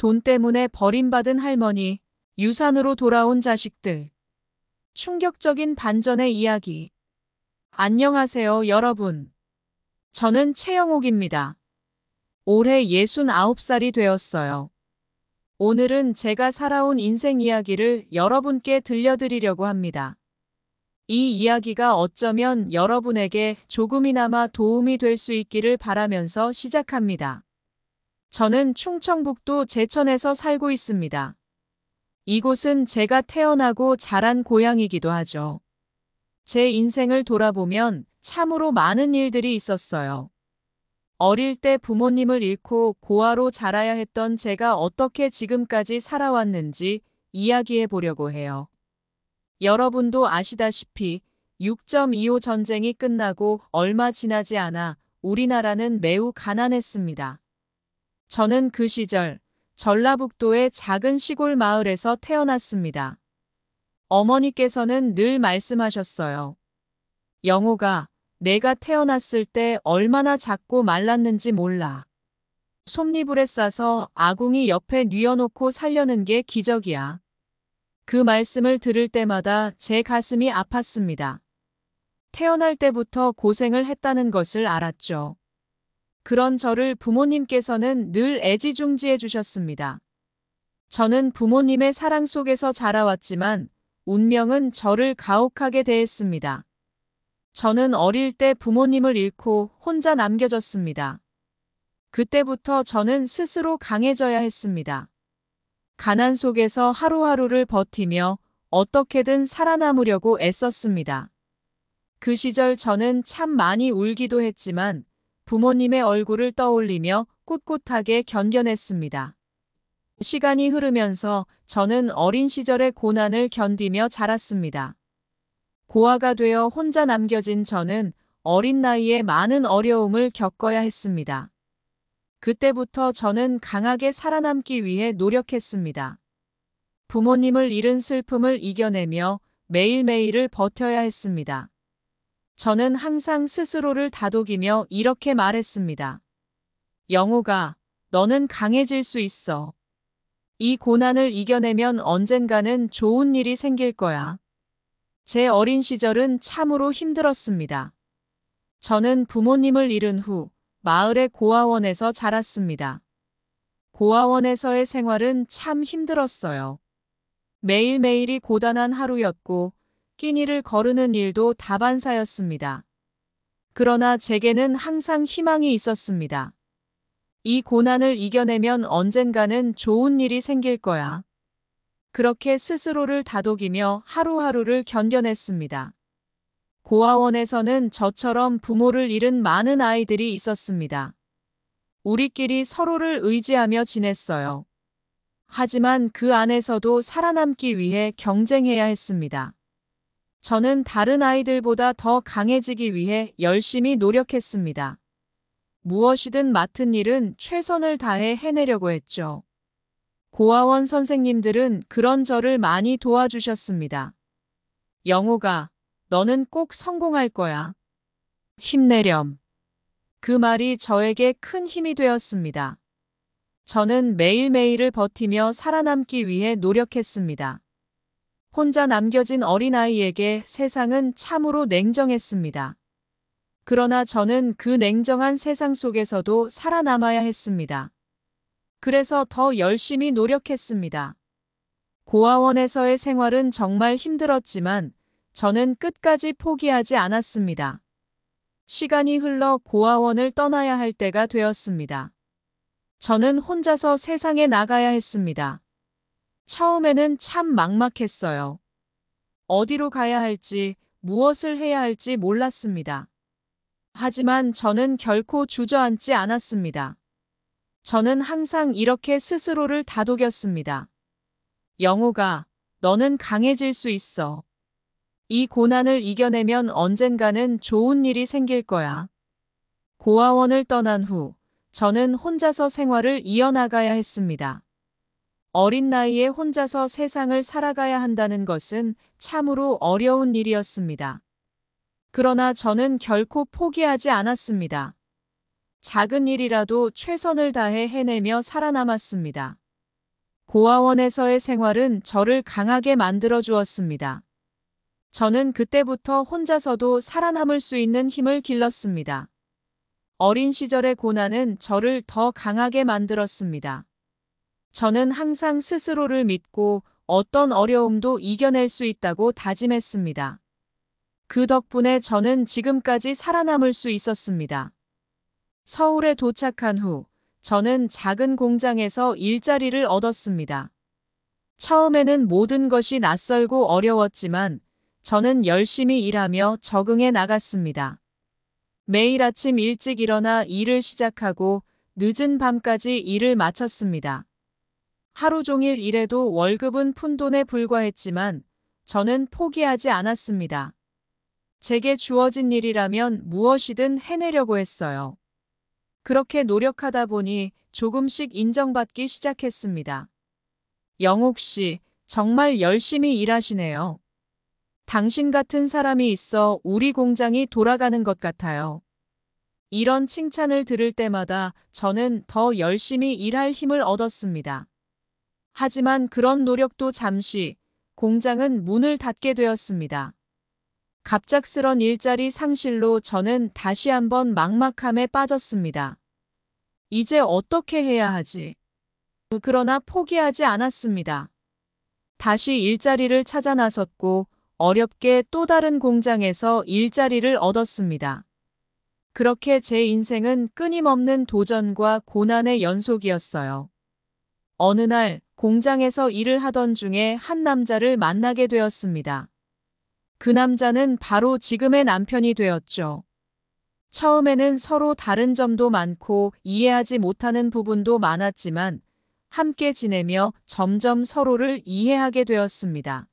돈 때문에 버림받은 할머니, 유산으로 돌아온 자식들. 충격적인 반전의 이야기. 안녕하세요, 여러분. 저는 최영옥입니다. 올해 69살이 되었어요. 오늘은 제가 살아온 인생 이야기를 여러분께 들려드리려고 합니다. 이 이야기가 어쩌면 여러분에게 조금이나마 도움이 될 수 있기를 바라면서 시작합니다. 저는 충청북도 제천에서 살고 있습니다. 이곳은 제가 태어나고 자란 고향이기도 하죠. 제 인생을 돌아보면 참으로 많은 일들이 있었어요. 어릴 때 부모님을 잃고 고아로 자라야 했던 제가 어떻게 지금까지 살아왔는지 이야기해 보려고 해요. 여러분도 아시다시피 6.25 전쟁이 끝나고 얼마 지나지 않아 우리나라는 매우 가난했습니다. 저는 그 시절 전라북도의 작은 시골 마을에서 태어났습니다. 어머니께서는 늘 말씀하셨어요. 영옥아, 내가 태어났을 때 얼마나 작고 말랐는지 몰라. 솜니불에 싸서 아궁이 옆에 뉘어놓고 살려는 게 기적이야. 그 말씀을 들을 때마다 제 가슴이 아팠습니다. 태어날 때부터 고생을 했다는 것을 알았죠. 그런 저를 부모님께서는 늘 애지중지해 주셨습니다. 저는 부모님의 사랑 속에서 자라왔지만 운명은 저를 가혹하게 대했습니다. 저는 어릴 때 부모님을 잃고 혼자 남겨졌습니다. 그때부터 저는 스스로 강해져야 했습니다. 가난 속에서 하루하루를 버티며 어떻게든 살아남으려고 애썼습니다. 그 시절 저는 참 많이 울기도 했지만 부모님의 얼굴을 떠올리며 꿋꿋하게 견뎌냈습니다. 시간이 흐르면서 저는 어린 시절의 고난을 견디며 자랐습니다. 고아가 되어 혼자 남겨진 저는 어린 나이에 많은 어려움을 겪어야 했습니다. 그때부터 저는 강하게 살아남기 위해 노력했습니다. 부모님을 잃은 슬픔을 이겨내며 매일매일을 버텨야 했습니다. 저는 항상 스스로를 다독이며 이렇게 말했습니다. 영옥아, 너는 강해질 수 있어. 이 고난을 이겨내면 언젠가는 좋은 일이 생길 거야. 제 어린 시절은 참으로 힘들었습니다. 저는 부모님을 잃은 후 마을의 고아원에서 자랐습니다. 고아원에서의 생활은 참 힘들었어요. 매일매일이 고단한 하루였고 끼니를 거르는 일도 다반사였습니다. 그러나 제게는 항상 희망이 있었습니다. 이 고난을 이겨내면 언젠가는 좋은 일이 생길 거야. 그렇게 스스로를 다독이며 하루하루를 견뎌냈습니다. 고아원에서는 저처럼 부모를 잃은 많은 아이들이 있었습니다. 우리끼리 서로를 의지하며 지냈어요. 하지만 그 안에서도 살아남기 위해 경쟁해야 했습니다. 저는 다른 아이들보다 더 강해지기 위해 열심히 노력했습니다. 무엇이든 맡은 일은 최선을 다해 해내려고 했죠. 고아원 선생님들은 그런 저를 많이 도와주셨습니다. 영옥아, 너는 꼭 성공할 거야. 힘내렴. 그 말이 저에게 큰 힘이 되었습니다. 저는 매일매일을 버티며 살아남기 위해 노력했습니다. 혼자 남겨진 어린아이에게 세상은 참으로 냉정했습니다. 그러나 저는 그 냉정한 세상 속에서도 살아남아야 했습니다. 그래서 더 열심히 노력했습니다. 고아원에서의 생활은 정말 힘들었지만 저는 끝까지 포기하지 않았습니다. 시간이 흘러 고아원을 떠나야 할 때가 되었습니다. 저는 혼자서 세상에 나가야 했습니다. 처음에는 참 막막했어요. 어디로 가야 할지, 무엇을 해야 할지 몰랐습니다. 하지만 저는 결코 주저앉지 않았습니다. 저는 항상 이렇게 스스로를 다독였습니다. 영옥아, 너는 강해질 수 있어. 이 고난을 이겨내면 언젠가는 좋은 일이 생길 거야. 고아원을 떠난 후 저는 혼자서 생활을 이어나가야 했습니다. 어린 나이에 혼자서 세상을 살아가야 한다는 것은 참으로 어려운 일이었습니다. 그러나 저는 결코 포기하지 않았습니다. 작은 일이라도 최선을 다해 해내며 살아남았습니다. 고아원에서의 생활은 저를 강하게 만들어 주었습니다. 저는 그때부터 혼자서도 살아남을 수 있는 힘을 길렀습니다. 어린 시절의 고난은 저를 더 강하게 만들었습니다. 저는 항상 스스로를 믿고 어떤 어려움도 이겨낼 수 있다고 다짐했습니다. 그 덕분에 저는 지금까지 살아남을 수 있었습니다. 서울에 도착한 후 저는 작은 공장에서 일자리를 얻었습니다. 처음에는 모든 것이 낯설고 어려웠지만 저는 열심히 일하며 적응해 나갔습니다. 매일 아침 일찍 일어나 일을 시작하고 늦은 밤까지 일을 마쳤습니다. 하루 종일 일해도 월급은 푼돈에 불과했지만 저는 포기하지 않았습니다. 제게 주어진 일이라면 무엇이든 해내려고 했어요. 그렇게 노력하다 보니 조금씩 인정받기 시작했습니다. 영옥 씨, 정말 열심히 일하시네요. 당신 같은 사람이 있어 우리 공장이 돌아가는 것 같아요. 이런 칭찬을 들을 때마다 저는 더 열심히 일할 힘을 얻었습니다. 하지만 그런 노력도 잠시 공장은 문을 닫게 되었습니다. 갑작스런 일자리 상실로 저는 다시 한번 막막함에 빠졌습니다. 이제 어떻게 해야 하지? 그러나 포기하지 않았습니다. 다시 일자리를 찾아 나섰고 어렵게 또 다른 공장에서 일자리를 얻었습니다. 그렇게 제 인생은 끊임없는 도전과 고난의 연속이었어요. 어느 날 공장에서 일을 하던 중에 한 남자를 만나게 되었습니다. 그 남자는 바로 지금의 남편이 되었죠. 처음에는 서로 다른 점도 많고 이해하지 못하는 부분도 많았지만 함께 지내며 점점 서로를 이해하게 되었습니다.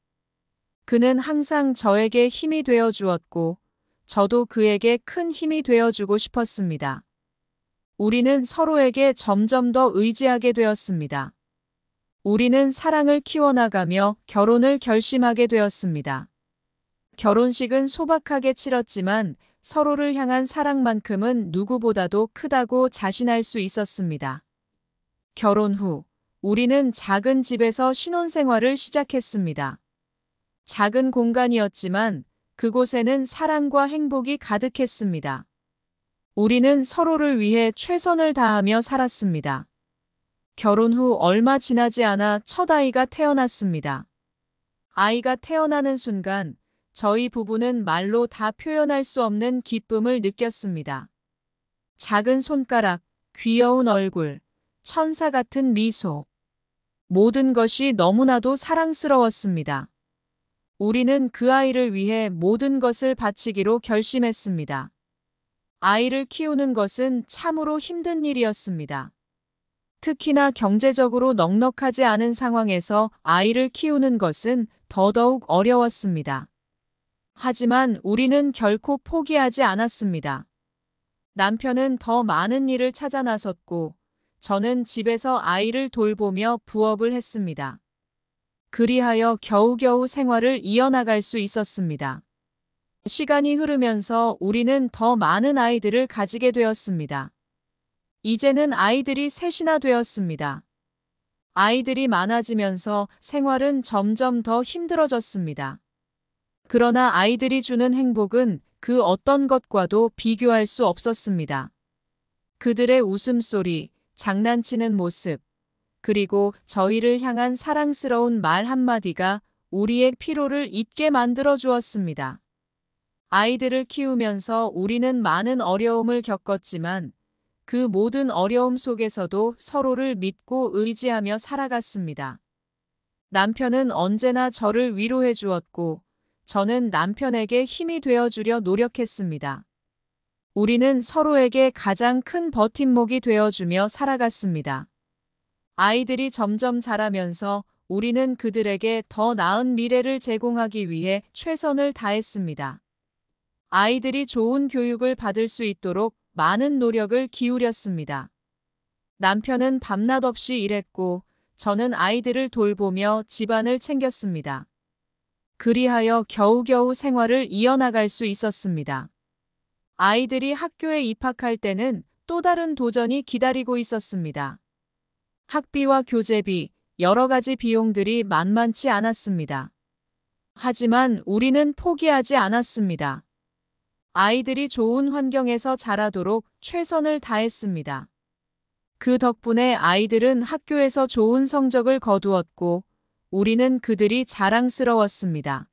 그는 항상 저에게 힘이 되어 주었고 저도 그에게 큰 힘이 되어 주고 싶었습니다. 우리는 서로에게 점점 더 의지하게 되었습니다. 우리는 사랑을 키워나가며 결혼을 결심하게 되었습니다. 결혼식은 소박하게 치렀지만 서로를 향한 사랑만큼은 누구보다도 크다고 자신할 수 있었습니다. 결혼 후 우리는 작은 집에서 신혼생활을 시작했습니다. 작은 공간이었지만 그곳에는 사랑과 행복이 가득했습니다. 우리는 서로를 위해 최선을 다하며 살았습니다. 결혼 후 얼마 지나지 않아 첫 아이가 태어났습니다. 아이가 태어나는 순간 저희 부부는 말로 다 표현할 수 없는 기쁨을 느꼈습니다. 작은 손가락, 귀여운 얼굴, 천사 같은 미소. 모든 것이 너무나도 사랑스러웠습니다. 우리는 그 아이를 위해 모든 것을 바치기로 결심했습니다. 아이를 키우는 것은 참으로 힘든 일이었습니다. 특히나 경제적으로 넉넉하지 않은 상황에서 아이를 키우는 것은 더더욱 어려웠습니다. 하지만 우리는 결코 포기하지 않았습니다. 남편은 더 많은 일을 찾아 나섰고 저는 집에서 아이를 돌보며 부업을 했습니다. 그리하여 겨우겨우 생활을 이어나갈 수 있었습니다. 시간이 흐르면서 우리는 더 많은 아이들을 가지게 되었습니다. 이제는 아이들이 셋이나 되었습니다. 아이들이 많아지면서 생활은 점점 더 힘들어졌습니다. 그러나 아이들이 주는 행복은 그 어떤 것과도 비교할 수 없었습니다. 그들의 웃음소리, 장난치는 모습, 그리고 저희를 향한 사랑스러운 말 한마디가 우리의 피로를 잊게 만들어 주었습니다. 아이들을 키우면서 우리는 많은 어려움을 겪었지만 그 모든 어려움 속에서도 서로를 믿고 의지하며 살아갔습니다. 남편은 언제나 저를 위로해 주었고 저는 남편에게 힘이 되어주려 노력했습니다. 우리는 서로에게 가장 큰 버팀목이 되어주며 살아갔습니다. 아이들이 점점 자라면서 우리는 그들에게 더 나은 미래를 제공하기 위해 최선을 다했습니다. 아이들이 좋은 교육을 받을 수 있도록 많은 노력을 기울였습니다. 남편은 밤낮 없이 일했고 저는 아이들을 돌보며 집안을 챙겼습니다. 그리하여 겨우겨우 생활을 이어나갈 수 있었습니다. 아이들이 학교에 입학할 때는 또 다른 도전이 기다리고 있었습니다. 학비와 교재비, 여러 가지 비용들이 만만치 않았습니다. 하지만 우리는 포기하지 않았습니다. 아이들이 좋은 환경에서 자라도록 최선을 다했습니다. 그 덕분에 아이들은 학교에서 좋은 성적을 거두었고, 우리는 그들이 자랑스러웠습니다.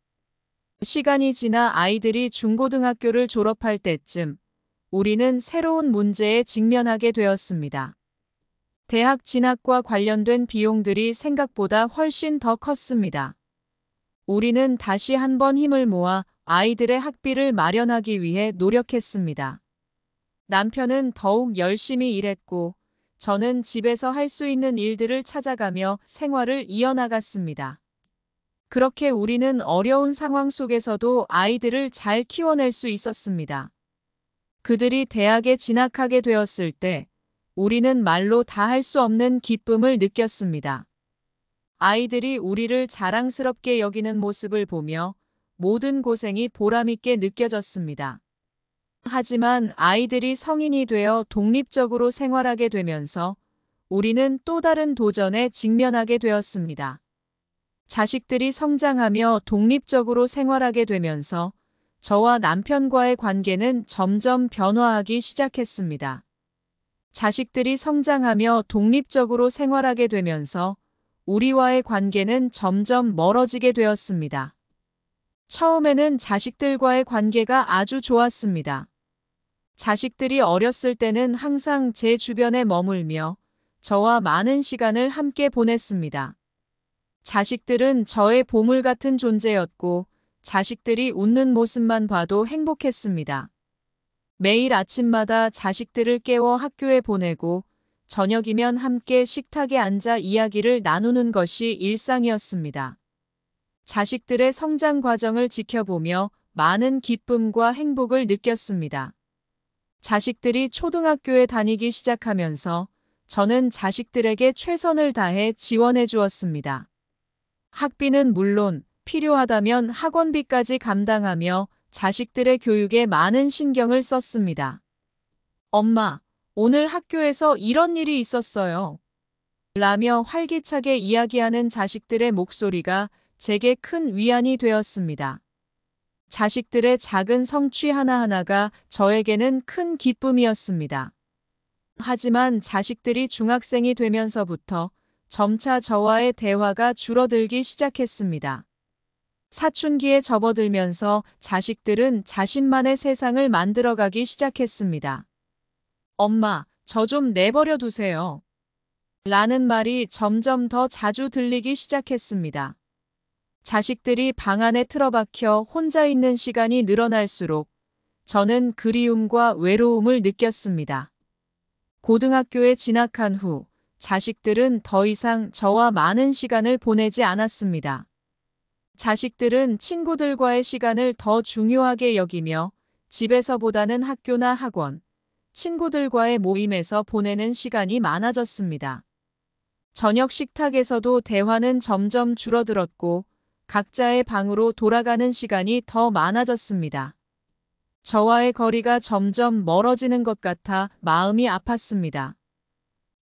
시간이 지나 아이들이 중고등학교를 졸업할 때쯤 우리는 새로운 문제에 직면하게 되었습니다. 대학 진학과 관련된 비용들이 생각보다 훨씬 더 컸습니다. 우리는 다시 한번 힘을 모아 아이들의 학비를 마련하기 위해 노력했습니다. 남편은 더욱 열심히 일했고, 저는 집에서 할 수 있는 일들을 찾아가며 생활을 이어나갔습니다. 그렇게 우리는 어려운 상황 속에서도 아이들을 잘 키워낼 수 있었습니다. 그들이 대학에 진학하게 되었을 때 우리는 말로 다 할 수 없는 기쁨을 느꼈습니다. 아이들이 우리를 자랑스럽게 여기는 모습을 보며 모든 고생이 보람있게 느껴졌습니다. 하지만 아이들이 성인이 되어 독립적으로 생활하게 되면서 우리는 또 다른 도전에 직면하게 되었습니다. 자식들이 성장하며 독립적으로 생활하게 되면서 저와 남편과의 관계는 점점 변화하기 시작했습니다. 자식들이 성장하며 독립적으로 생활하게 되면서 우리와의 관계는 점점 멀어지게 되었습니다. 처음에는 자식들과의 관계가 아주 좋았습니다. 자식들이 어렸을 때는 항상 제 주변에 머물며 저와 많은 시간을 함께 보냈습니다. 자식들은 저의 보물 같은 존재였고, 자식들이 웃는 모습만 봐도 행복했습니다. 매일 아침마다 자식들을 깨워 학교에 보내고, 저녁이면 함께 식탁에 앉아 이야기를 나누는 것이 일상이었습니다. 자식들의 성장 과정을 지켜보며 많은 기쁨과 행복을 느꼈습니다. 자식들이 초등학교에 다니기 시작하면서 저는 자식들에게 최선을 다해 지원해 주었습니다. 학비는 물론 필요하다면 학원비까지 감당하며 자식들의 교육에 많은 신경을 썼습니다. 엄마, 오늘 학교에서 이런 일이 있었어요. 라며 활기차게 이야기하는 자식들의 목소리가 제게 큰 위안이 되었습니다. 자식들의 작은 성취 하나하나가 저에게는 큰 기쁨이었습니다. 하지만 자식들이 중학생이 되면서부터 점차 저와의 대화가 줄어들기 시작했습니다. 사춘기에 접어들면서 자식들은 자신만의 세상을 만들어가기 시작했습니다. 엄마, 저 좀 내버려 두세요. 라는 말이 점점 더 자주 들리기 시작했습니다. 자식들이 방 안에 틀어박혀 혼자 있는 시간이 늘어날수록 저는 그리움과 외로움을 느꼈습니다. 고등학교에 진학한 후 자식들은 더 이상 저와 많은 시간을 보내지 않았습니다. 자식들은 친구들과의 시간을 더 중요하게 여기며 집에서보다는 학교나 학원, 친구들과의 모임에서 보내는 시간이 많아졌습니다. 저녁 식탁에서도 대화는 점점 줄어들었고 각자의 방으로 돌아가는 시간이 더 많아졌습니다. 저와의 거리가 점점 멀어지는 것 같아 마음이 아팠습니다.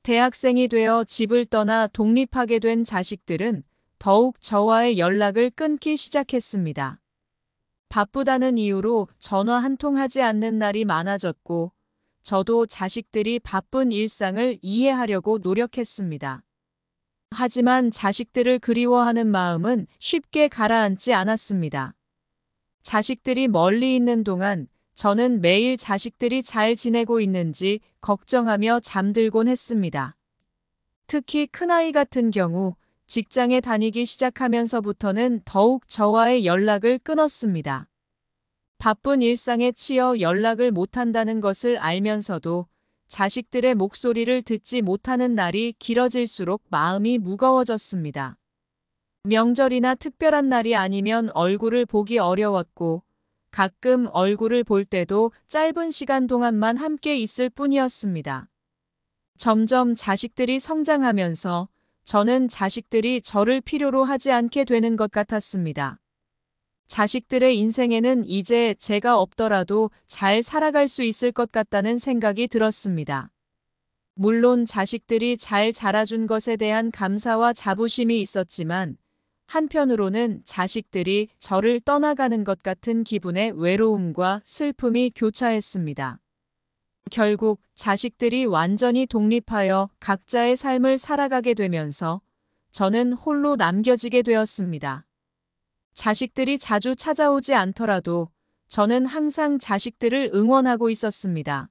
대학생이 되어 집을 떠나 독립하게 된 자식들은 더욱 저와의 연락을 끊기 시작했습니다. 바쁘다는 이유로 전화 한 통 하지 않는 날이 많아졌고, 저도 자식들이 바쁜 일상을 이해하려고 노력했습니다. 하지만 자식들을 그리워하는 마음은 쉽게 가라앉지 않았습니다. 자식들이 멀리 있는 동안 저는 매일 자식들이 잘 지내고 있는지 걱정하며 잠들곤 했습니다. 특히 큰아이 같은 경우 직장에 다니기 시작하면서부터는 더욱 저와의 연락을 끊었습니다. 바쁜 일상에 치여 연락을 못한다는 것을 알면서도 자식들의 목소리를 듣지 못하는 날이 길어질수록 마음이 무거워졌습니다. 명절이나 특별한 날이 아니면 얼굴을 보기 어려웠고, 가끔 얼굴을 볼 때도 짧은 시간 동안만 함께 있을 뿐이었습니다. 점점 자식들이 성장하면서 저는 자식들이 저를 필요로 하지 않게 되는 것 같았습니다. 자식들의 인생에는 이제 제가 없더라도 잘 살아갈 수 있을 것 같다는 생각이 들었습니다. 물론 자식들이 잘 자라준 것에 대한 감사와 자부심이 있었지만 한편으로는 자식들이 저를 떠나가는 것 같은 기분의 외로움과 슬픔이 교차했습니다. 결국 자식들이 완전히 독립하여 각자의 삶을 살아가게 되면서 저는 홀로 남겨지게 되었습니다. 자식들이 자주 찾아오지 않더라도 저는 항상 자식들을 응원하고 있었습니다.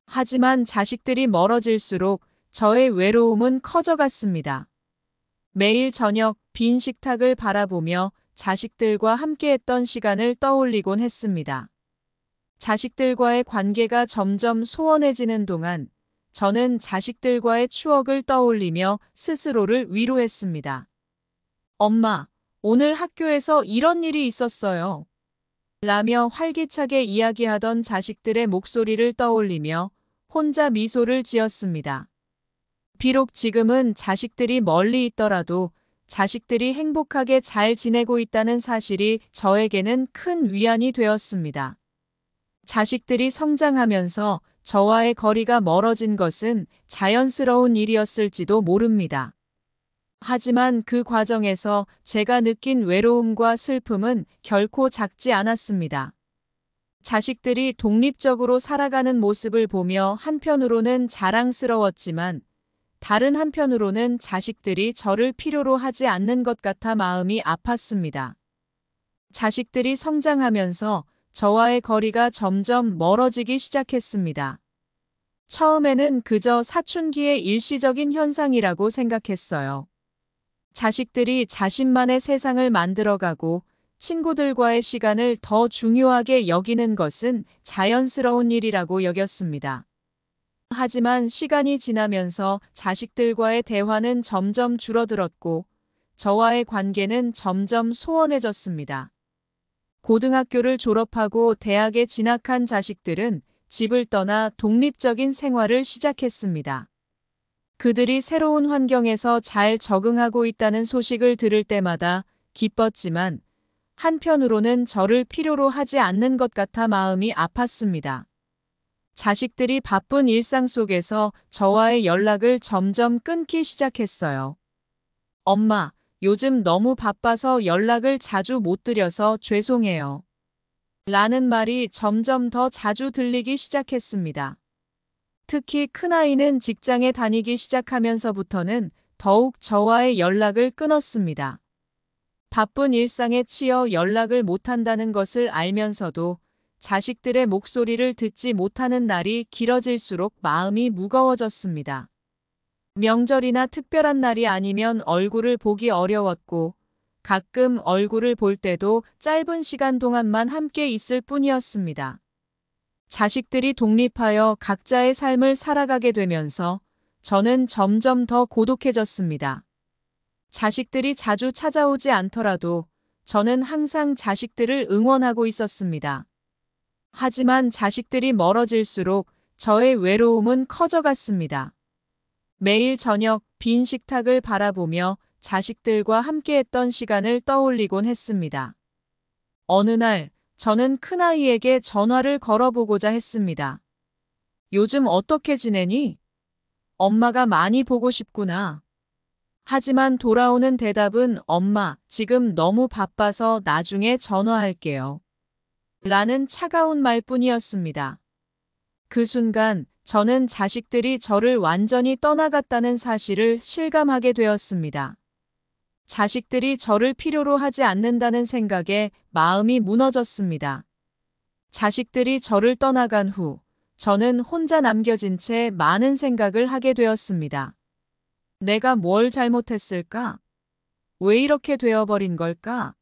하지만 자식들이 멀어질수록 저의 외로움은 커져갔습니다. 매일 저녁 빈 식탁을 바라보며 자식들과 함께했던 시간을 떠올리곤 했습니다. 자식들과의 관계가 점점 소원해지는 동안 저는 자식들과의 추억을 떠올리며 스스로를 위로했습니다. 엄마, 오늘 학교에서 이런 일이 있었어요. 라며 활기차게 이야기하던 자식들의 목소리를 떠올리며 혼자 미소를 지었습니다. 비록 지금은 자식들이 멀리 있더라도 자식들이 행복하게 잘 지내고 있다는 사실이 저에게는 큰 위안이 되었습니다. 자식들이 성장하면서 저와의 거리가 멀어진 것은 자연스러운 일이었을지도 모릅니다. 하지만 그 과정에서 제가 느낀 외로움과 슬픔은 결코 작지 않았습니다. 자식들이 독립적으로 살아가는 모습을 보며 한편으로는 자랑스러웠지만 다른 한편으로는 자식들이 저를 필요로 하지 않는 것 같아 마음이 아팠습니다. 자식들이 성장하면서 저와의 거리가 점점 멀어지기 시작했습니다. 처음에는 그저 사춘기의 일시적인 현상이라고 생각했어요. 자식들이 자신만의 세상을 만들어가고 친구들과의 시간을 더 중요하게 여기는 것은 자연스러운 일이라고 여겼습니다. 하지만 시간이 지나면서 자식들과의 대화는 점점 줄어들었고 저와의 관계는 점점 소원해졌습니다. 고등학교를 졸업하고 대학에 진학한 자식들은 집을 떠나 독립적인 생활을 시작했습니다. 그들이 새로운 환경에서 잘 적응하고 있다는 소식을 들을 때마다 기뻤지만 한편으로는 저를 필요로 하지 않는 것 같아 마음이 아팠습니다. 자식들이 바쁜 일상 속에서 저와의 연락을 점점 끊기 시작했어요. 엄마, 요즘 너무 바빠서 연락을 자주 못 드려서 죄송해요. 라는 말이 점점 더 자주 들리기 시작했습니다. 특히 큰아이는 직장에 다니기 시작하면서부터는 더욱 저와의 연락을 끊었습니다. 바쁜 일상에 치여 연락을 못한다는 것을 알면서도 자식들의 목소리를 듣지 못하는 날이 길어질수록 마음이 무거워졌습니다. 명절이나 특별한 날이 아니면 얼굴을 보기 어려웠고 가끔 얼굴을 볼 때도 짧은 시간 동안만 함께 있을 뿐이었습니다. 자식들이 독립하여 각자의 삶을 살아가게 되면서 저는 점점 더 고독해졌습니다. 자식들이 자주 찾아오지 않더라도 저는 항상 자식들을 응원하고 있었습니다. 하지만 자식들이 멀어질수록 저의 외로움은 커져갔습니다. 매일 저녁 빈 식탁을 바라보며 자식들과 함께했던 시간을 떠올리곤 했습니다. 어느 날 저는 큰아이에게 전화를 걸어보고자 했습니다. 요즘 어떻게 지내니? 엄마가 많이 보고 싶구나. 하지만 돌아오는 대답은 엄마, 지금 너무 바빠서 나중에 전화할게요. 라는 차가운 말뿐이었습니다. 그 순간 저는 자식들이 저를 완전히 떠나갔다는 사실을 실감하게 되었습니다. 자식들이 저를 필요로 하지 않는다는 생각에 마음이 무너졌습니다. 자식들이 저를 떠나간 후 저는 혼자 남겨진 채 많은 생각을 하게 되었습니다. 내가 뭘 잘못했을까? 왜 이렇게 되어버린 걸까?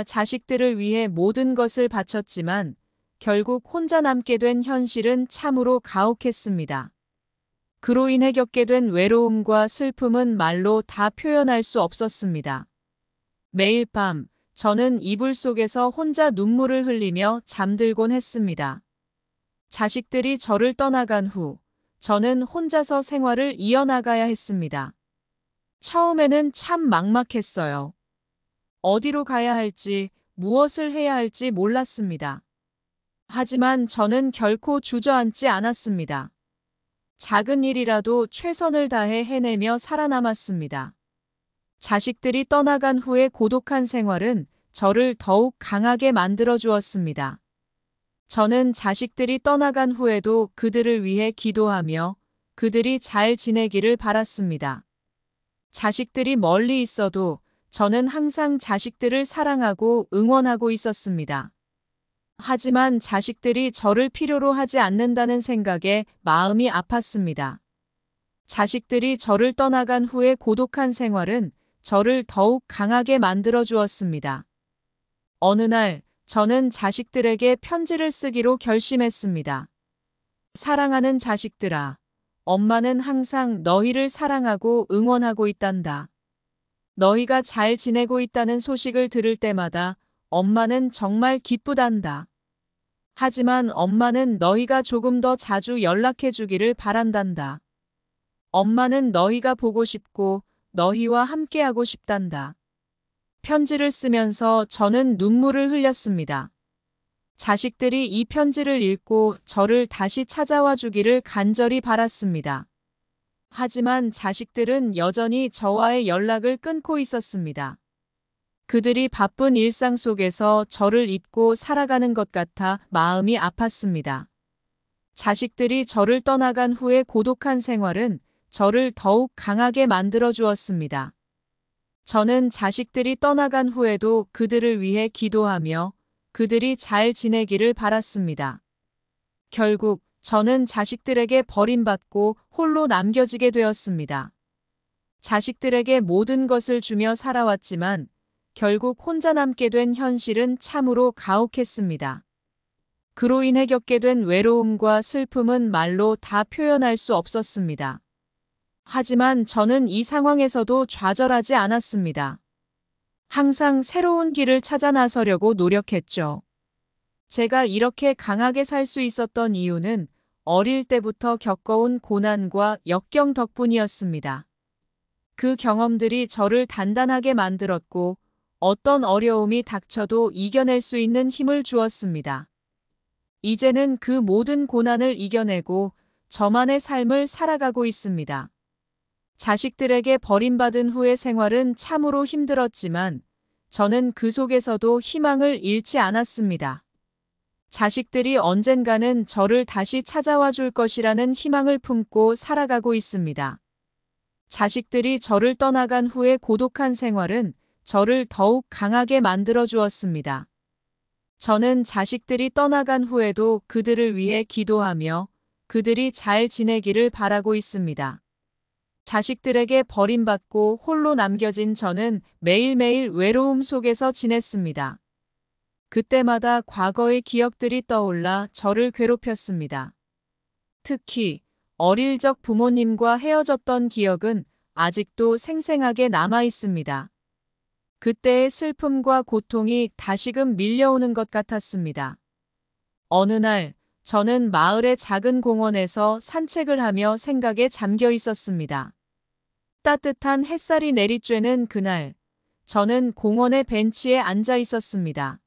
자식들을 위해 모든 것을 바쳤지만 결국 혼자 남게 된 현실은 참으로 가혹했습니다. 그로 인해 겪게 된 외로움과 슬픔은 말로 다 표현할 수 없었습니다. 매일 밤 저는 이불 속에서 혼자 눈물을 흘리며 잠들곤 했습니다. 자식들이 저를 떠나간 후 저는 혼자서 생활을 이어나가야 했습니다. 처음에는 참 막막했어요. 어디로 가야 할지, 무엇을 해야 할지 몰랐습니다. 하지만 저는 결코 주저앉지 않았습니다. 작은 일이라도 최선을 다해 해내며 살아남았습니다. 자식들이 떠나간 후의 고독한 생활은 저를 더욱 강하게 만들어 주었습니다. 저는 자식들이 떠나간 후에도 그들을 위해 기도하며 그들이 잘 지내기를 바랐습니다. 자식들이 멀리 있어도 저는 항상 자식들을 사랑하고 응원하고 있었습니다. 하지만 자식들이 저를 필요로 하지 않는다는 생각에 마음이 아팠습니다. 자식들이 저를 떠나간 후의 고독한 생활은 저를 더욱 강하게 만들어 주었습니다. 어느 날 저는 자식들에게 편지를 쓰기로 결심했습니다. 사랑하는 자식들아, 엄마는 항상 너희를 사랑하고 응원하고 있단다. 너희가 잘 지내고 있다는 소식을 들을 때마다 엄마는 정말 기쁘단다. 하지만 엄마는 너희가 조금 더 자주 연락해 주기를 바란단다. 엄마는 너희가 보고 싶고 너희와 함께하고 싶단다. 편지를 쓰면서 저는 눈물을 흘렸습니다. 자식들이 이 편지를 읽고 저를 다시 찾아와 주기를 간절히 바랐습니다. 하지만 자식들은 여전히 저와의 연락을 끊고 있었습니다. 그들이 바쁜 일상 속에서 저를 잊고 살아가는 것 같아 마음이 아팠습니다. 자식들이 저를 떠나간 후의 고독한 생활은 저를 더욱 강하게 만들어 주었습니다. 저는 자식들이 떠나간 후에도 그들을 위해 기도하며 그들이 잘 지내기를 바랐습니다. 결국 저는 자식들에게 버림받고 홀로 남겨지게 되었습니다. 자식들에게 모든 것을 주며 살아왔지만 결국 혼자 남게 된 현실은 참으로 가혹했습니다. 그로 인해 겪게 된 외로움과 슬픔은 말로 다 표현할 수 없었습니다. 하지만 저는 이 상황에서도 좌절하지 않았습니다. 항상 새로운 길을 찾아 나서려고 노력했죠. 제가 이렇게 강하게 살 수 있었던 이유는 어릴 때부터 겪어온 고난과 역경 덕분이었습니다. 그 경험들이 저를 단단하게 만들었고 어떤 어려움이 닥쳐도 이겨낼 수 있는 힘을 주었습니다. 이제는 그 모든 고난을 이겨내고 저만의 삶을 살아가고 있습니다. 자식들에게 버림받은 후의 생활은 참으로 힘들었지만 저는 그 속에서도 희망을 잃지 않았습니다. 자식들이 언젠가는 저를 다시 찾아와 줄 것이라는 희망을 품고 살아가고 있습니다. 자식들이 저를 떠나간 후의 고독한 생활은 저를 더욱 강하게 만들어 주었습니다. 저는 자식들이 떠나간 후에도 그들을 위해 기도하며 그들이 잘 지내기를 바라고 있습니다. 자식들에게 버림받고 홀로 남겨진 저는 매일매일 외로움 속에서 지냈습니다. 그때마다 과거의 기억들이 떠올라 저를 괴롭혔습니다. 특히 어릴 적 부모님과 헤어졌던 기억은 아직도 생생하게 남아 있습니다. 그때의 슬픔과 고통이 다시금 밀려오는 것 같았습니다. 어느 날 저는 마을의 작은 공원에서 산책을 하며 생각에 잠겨 있었습니다. 따뜻한 햇살이 내리쬐는 그날, 저는 공원의 벤치에 앉아 있었습니다.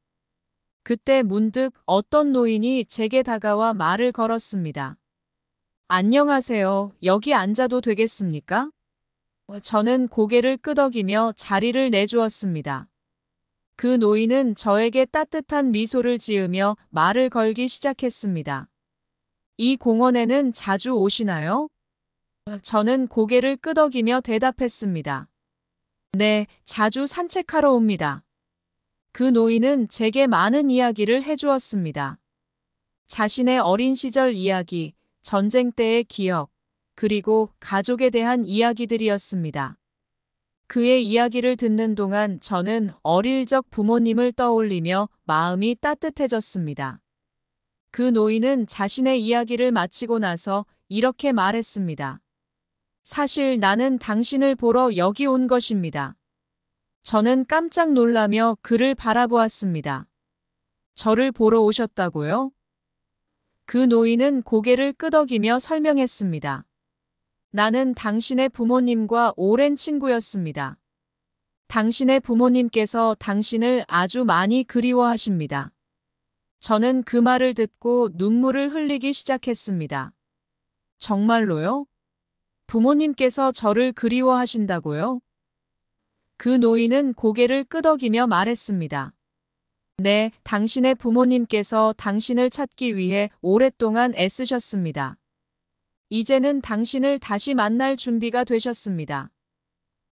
그때 문득 어떤 노인이 제게 다가와 말을 걸었습니다. 안녕하세요. 여기 앉아도 되겠습니까? 저는 고개를 끄덕이며 자리를 내주었습니다. 그 노인은 저에게 따뜻한 미소를 지으며 말을 걸기 시작했습니다. 이 공원에는 자주 오시나요? 저는 고개를 끄덕이며 대답했습니다. 네, 자주 산책하러 옵니다. 그 노인은 제게 많은 이야기를 해주었습니다. 자신의 어린 시절 이야기, 전쟁 때의 기억, 그리고 가족에 대한 이야기들이었습니다. 그의 이야기를 듣는 동안 저는 어릴 적 부모님을 떠올리며 마음이 따뜻해졌습니다. 그 노인은 자신의 이야기를 마치고 나서 이렇게 말했습니다. 사실 나는 당신을 보러 여기 온 것입니다. 저는 깜짝 놀라며 그를 바라보았습니다. 저를 보러 오셨다고요? 그 노인은 고개를 끄덕이며 설명했습니다. 나는 당신의 부모님과 오랜 친구였습니다. 당신의 부모님께서 당신을 아주 많이 그리워하십니다. 저는 그 말을 듣고 눈물을 흘리기 시작했습니다. 정말로요? 부모님께서 저를 그리워하신다고요? 그 노인은 고개를 끄덕이며 말했습니다. 네, 당신의 부모님께서 당신을 찾기 위해 오랫동안 애쓰셨습니다. 이제는 당신을 다시 만날 준비가 되셨습니다.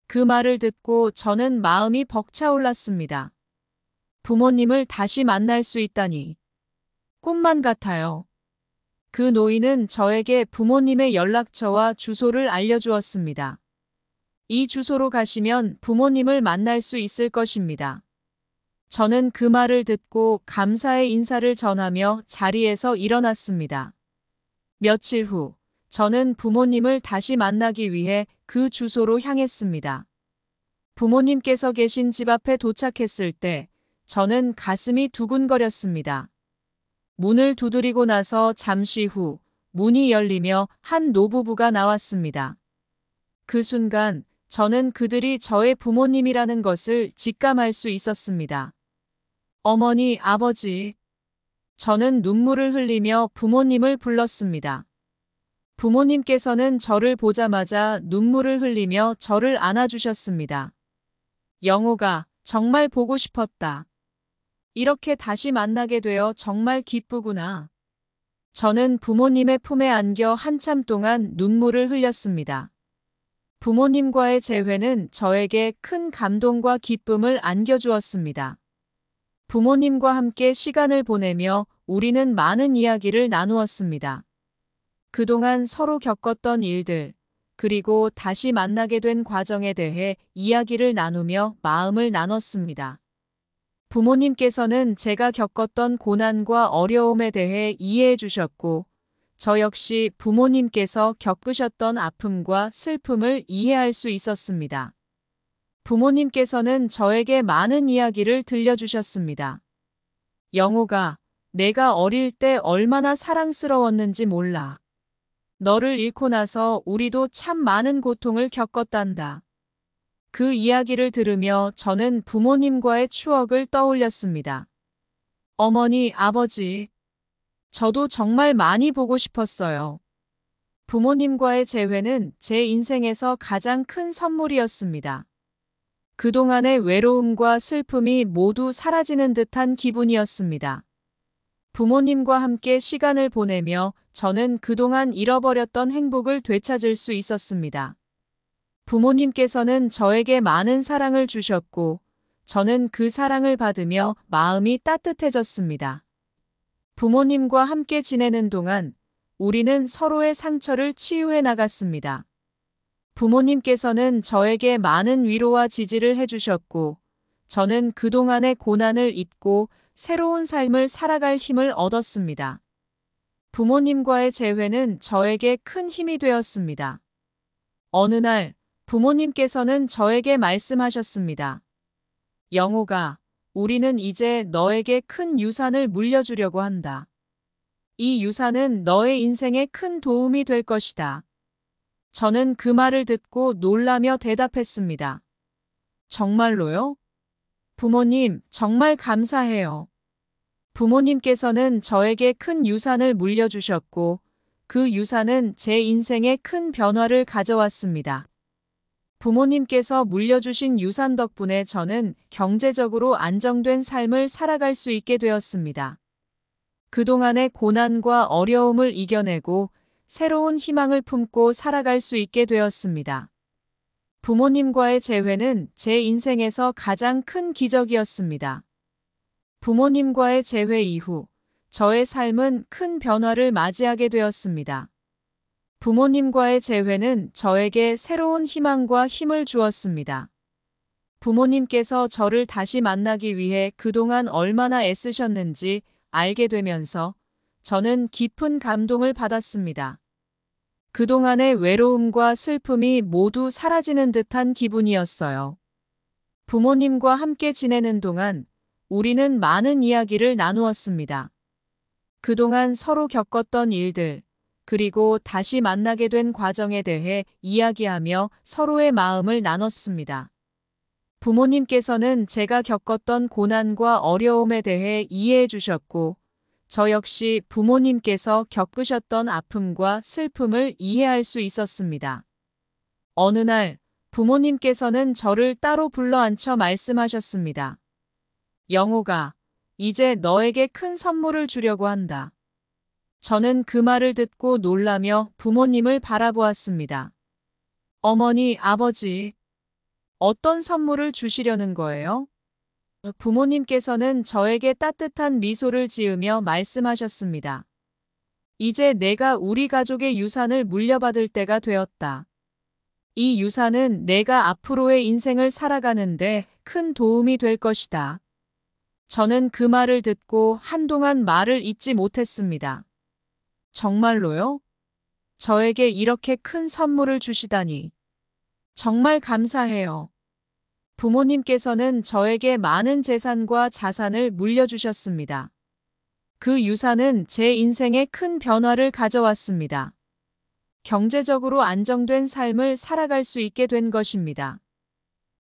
그 말을 듣고 저는 마음이 벅차올랐습니다. 부모님을 다시 만날 수 있다니. 꿈만 같아요. 그 노인은 저에게 부모님의 연락처와 주소를 알려주었습니다. 이 주소로 가시면 부모님을 만날 수 있을 것입니다. 저는 그 말을 듣고 감사의 인사를 전하며 자리에서 일어났습니다. 며칠 후, 저는 부모님을 다시 만나기 위해 그 주소로 향했습니다. 부모님께서 계신 집 앞에 도착했을 때 저는 가슴이 두근거렸습니다. 문을 두드리고 나서 잠시 후 문이 열리며 한 노부부가 나왔습니다. 그 순간 저는 그들이 저의 부모님이라는 것을 직감할 수 있었습니다. 어머니, 아버지. 저는 눈물을 흘리며 부모님을 불렀습니다. 부모님께서는 저를 보자마자 눈물을 흘리며 저를 안아주셨습니다. 영호가 정말 보고 싶었다. 이렇게 다시 만나게 되어 정말 기쁘구나. 저는 부모님의 품에 안겨 한참 동안 눈물을 흘렸습니다. 부모님과의 재회는 저에게 큰 감동과 기쁨을 안겨주었습니다. 부모님과 함께 시간을 보내며 우리는 많은 이야기를 나누었습니다. 그동안 서로 겪었던 일들, 그리고 다시 만나게 된 과정에 대해 이야기를 나누며 마음을 나눴습니다. 부모님께서는 제가 겪었던 고난과 어려움에 대해 이해해 주셨고, 저 역시 부모님께서 겪으셨던 아픔과 슬픔을 이해할 수 있었습니다. 부모님께서는 저에게 많은 이야기를 들려주셨습니다. 영호가, 내가 어릴 때 얼마나 사랑스러웠는지 몰라. 너를 잃고 나서 우리도 참 많은 고통을 겪었단다. 그 이야기를 들으며 저는 부모님과의 추억을 떠올렸습니다. 어머니, 아버지. 저도 정말 많이 보고 싶었어요. 부모님과의 재회는 제 인생에서 가장 큰 선물이었습니다. 그동안의 외로움과 슬픔이 모두 사라지는 듯한 기분이었습니다. 부모님과 함께 시간을 보내며 저는 그동안 잃어버렸던 행복을 되찾을 수 있었습니다. 부모님께서는 저에게 많은 사랑을 주셨고, 저는 그 사랑을 받으며 마음이 따뜻해졌습니다. 부모님과 함께 지내는 동안 우리는 서로의 상처를 치유해 나갔습니다. 부모님께서는 저에게 많은 위로와 지지를 해주셨고, 저는 그동안의 고난을 잊고 새로운 삶을 살아갈 힘을 얻었습니다. 부모님과의 재회는 저에게 큰 힘이 되었습니다. 어느 날 부모님께서는 저에게 말씀하셨습니다. 영호가, 우리는 이제 너에게 큰 유산을 물려주려고 한다. 이 유산은 너의 인생에 큰 도움이 될 것이다. 저는 그 말을 듣고 놀라며 대답했습니다. 정말로요? 부모님, 정말 감사해요. 부모님께서는 저에게 큰 유산을 물려주셨고, 그 유산은 제 인생에 큰 변화를 가져왔습니다. 부모님께서 물려주신 유산 덕분에 저는 경제적으로 안정된 삶을 살아갈 수 있게 되었습니다. 그동안의 고난과 어려움을 이겨내고 새로운 희망을 품고 살아갈 수 있게 되었습니다. 부모님과의 재회는 제 인생에서 가장 큰 기적이었습니다. 부모님과의 재회 이후 저의 삶은 큰 변화를 맞이하게 되었습니다. 부모님과의 재회는 저에게 새로운 희망과 힘을 주었습니다. 부모님께서 저를 다시 만나기 위해 그동안 얼마나 애쓰셨는지 알게 되면서 저는 깊은 감동을 받았습니다. 그동안의 외로움과 슬픔이 모두 사라지는 듯한 기분이었어요. 부모님과 함께 지내는 동안 우리는 많은 이야기를 나누었습니다. 그동안 서로 겪었던 일들, 그리고 다시 만나게 된 과정에 대해 이야기하며 서로의 마음을 나눴습니다. 부모님께서는 제가 겪었던 고난과 어려움에 대해 이해해 주셨고, 저 역시 부모님께서 겪으셨던 아픔과 슬픔을 이해할 수 있었습니다. 어느 날 부모님께서는 저를 따로 불러앉혀 말씀하셨습니다. 영호가, 이제 너에게 큰 선물을 주려고 한다. 저는 그 말을 듣고 놀라며 부모님을 바라보았습니다. 어머니, 아버지, 어떤 선물을 주시려는 거예요? 부모님께서는 저에게 따뜻한 미소를 지으며 말씀하셨습니다. 이제 내가 우리 가족의 유산을 물려받을 때가 되었다. 이 유산은 내가 앞으로의 인생을 살아가는데 큰 도움이 될 것이다. 저는 그 말을 듣고 한동안 말을 잇지 못했습니다. 정말로요? 저에게 이렇게 큰 선물을 주시다니. 정말 감사해요. 부모님께서는 저에게 많은 재산과 자산을 물려주셨습니다. 그 유산은 제 인생에 큰 변화를 가져왔습니다. 경제적으로 안정된 삶을 살아갈 수 있게 된 것입니다.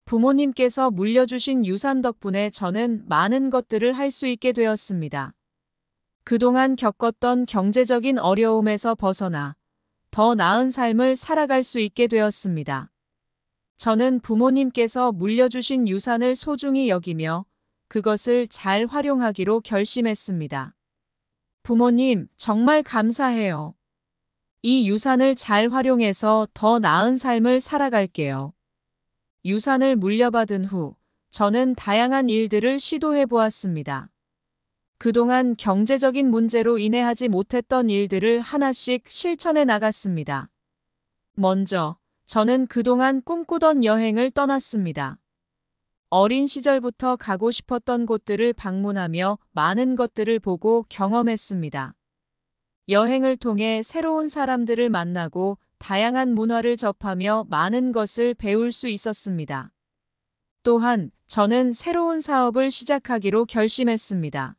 부모님께서 물려주신 유산 덕분에 저는 많은 것들을 할 수 있게 되었습니다. 그동안 겪었던 경제적인 어려움에서 벗어나 더 나은 삶을 살아갈 수 있게 되었습니다. 저는 부모님께서 물려주신 유산을 소중히 여기며 그것을 잘 활용하기로 결심했습니다. 부모님, 정말 감사해요. 이 유산을 잘 활용해서 더 나은 삶을 살아갈게요. 유산을 물려받은 후 저는 다양한 일들을 시도해 보았습니다. 그동안 경제적인 문제로 인해 하지 못했던 일들을 하나씩 실천해 나갔습니다. 먼저, 저는 그동안 꿈꾸던 여행을 떠났습니다. 어린 시절부터 가고 싶었던 곳들을 방문하며 많은 것들을 보고 경험했습니다. 여행을 통해 새로운 사람들을 만나고 다양한 문화를 접하며 많은 것을 배울 수 있었습니다. 또한 저는 새로운 사업을 시작하기로 결심했습니다.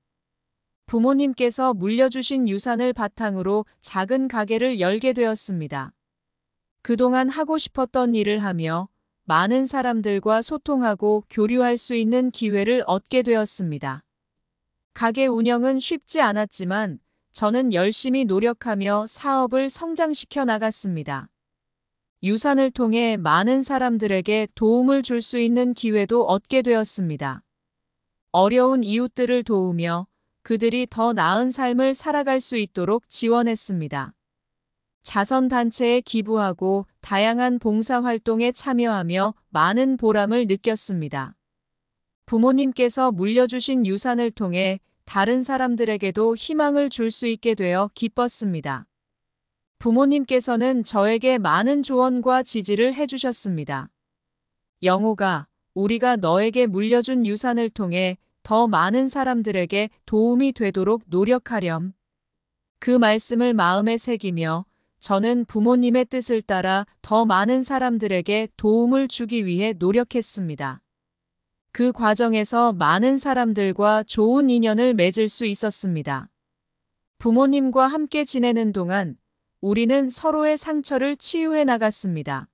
부모님께서 물려주신 유산을 바탕으로 작은 가게를 열게 되었습니다. 그동안 하고 싶었던 일을 하며 많은 사람들과 소통하고 교류할 수 있는 기회를 얻게 되었습니다. 가게 운영은 쉽지 않았지만 저는 열심히 노력하며 사업을 성장시켜 나갔습니다. 유산을 통해 많은 사람들에게 도움을 줄 수 있는 기회도 얻게 되었습니다. 어려운 이웃들을 도우며 그들이 더 나은 삶을 살아갈 수 있도록 지원했습니다. 자선단체에 기부하고 다양한 봉사활동에 참여하며 많은 보람을 느꼈습니다. 부모님께서 물려주신 유산을 통해 다른 사람들에게도 희망을 줄 수 있게 되어 기뻤습니다. 부모님께서는 저에게 많은 조언과 지지를 해주셨습니다. 영호가, 우리가 너에게 물려준 유산을 통해 더 많은 사람들에게 도움이 되도록 노력하렴. 그 말씀을 마음에 새기며 저는 부모님의 뜻을 따라 더 많은 사람들에게 도움을 주기 위해 노력했습니다. 그 과정에서 많은 사람들과 좋은 인연을 맺을 수 있었습니다. 부모님과 함께 지내는 동안 우리는 서로의 상처를 치유해 나갔습니다.